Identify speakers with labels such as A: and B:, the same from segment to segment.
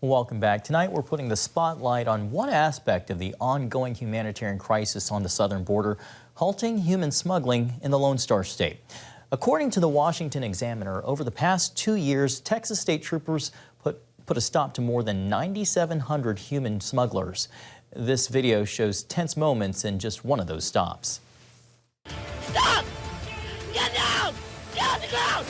A: Welcome back. Tonight we're putting the spotlight on one aspect of the ongoing humanitarian crisis on the southern border, halting human smuggling in the Lone Star State. According to the Washington Examiner, over the past 2 years, Texas state troopers put a stop to more than 9,700 human smugglers. This video shows tense moments in just one of those stops.
B: Stop! Get down! Get on the ground!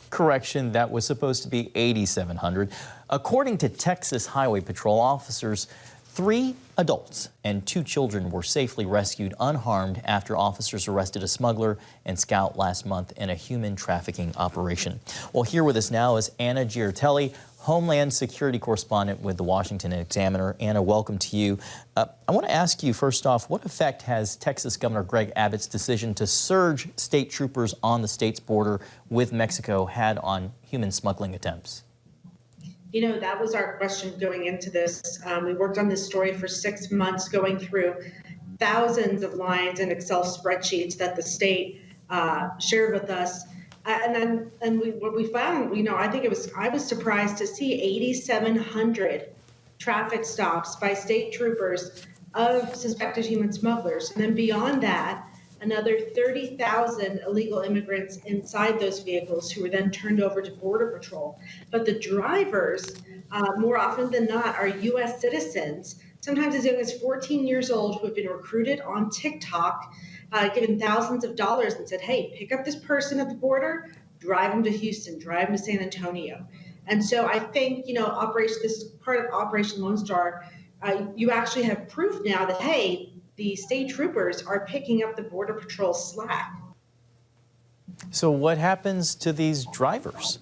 A: Correction, that was supposed to be 8,700. According to Texas Highway Patrol officers, 3 adults and 2 children were safely rescued unharmed after officers arrested a smuggler and scout last month in a human trafficking operation. Well, here with us now is Anna Giartelli, Homeland Security correspondent with the Washington Examiner. Anna, welcome to you. I want to ask you first off, what effect has Texas Governor Greg Abbott's decision to surge state troopers on the state's border with Mexico had on human smuggling attempts?
C: You know, that was our question going into this. We worked on this story for 6 months, going through thousands of lines and Excel spreadsheets that the state shared with us. What we found, you know, I was surprised to see 8,700 traffic stops by state troopers of suspected human smugglers. And then beyond that, another 30,000 illegal immigrants inside those vehicles who were then turned over to Border Patrol. But the drivers, more often than not, are U.S. citizens, sometimes as young as 14 years old, who have been recruited on TikTok, given thousands of dollars and said, hey, pick up this person at the border, drive them to Houston, drive them to San Antonio. And so I think, you know, this is part of Operation Lone Star. You actually have proof now that, hey, the state troopers are picking up the Border Patrol slack.
A: So what happens to these drivers?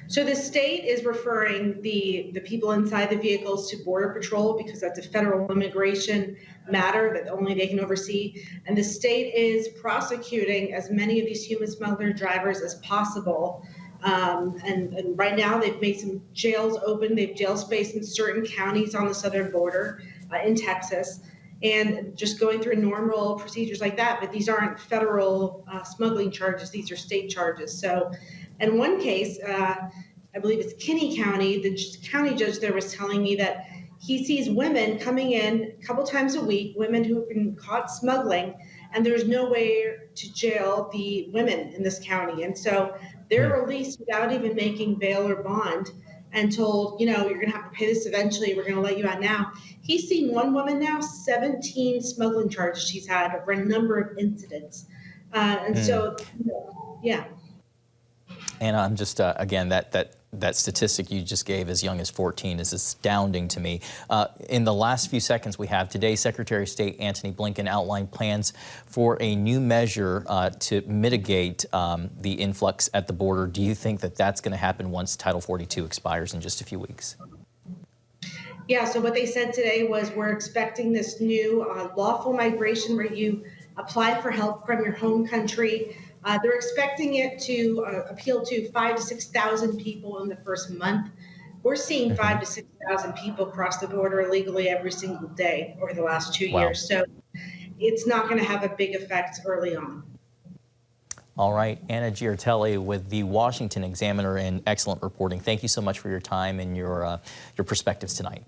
C: So the state is referring the people inside the vehicles to Border Patrol because that's a federal immigration matter that only they can oversee. And the state is prosecuting as many of these human smuggler drivers as possible. And right now they've made some jails open. They've jail space in certain counties on the southern border in Texas. And just going through normal procedures like that, but these aren't federal smuggling charges, these are state charges. So in one case, I believe it's Kinney County, the county judge there was telling me that he sees women coming in a couple times a week, women who have been caught smuggling, and there's no way to jail the women in this county. And so they're released without even making bail or bond and told, you know, you're going to have to pay this eventually. We're going to let you out now. He's seen one woman now, 17 smuggling charges she's had over a number of incidents. So, yeah.
A: And I'm just, again, that statistic you just gave, as young as 14, is astounding to me. In the last few seconds we have today, Secretary of State Antony Blinken outlined plans for a new measure to mitigate the influx at the border. Do you think that that's going to happen once Title 42 expires in just a few weeks?
C: Yeah, so what they said today was we're expecting this new lawful migration where you apply for help from your home country. They're expecting it to appeal to 5,000 to 6,000 people in the first month. We're seeing 5,000 to 6,000 people cross the border illegally every single day over the last 2 years. So it's not going to have a big effect early on.
A: All right, Anna Giartelli with the Washington Examiner, and excellent reporting. Thank you so much for your time and your perspectives tonight.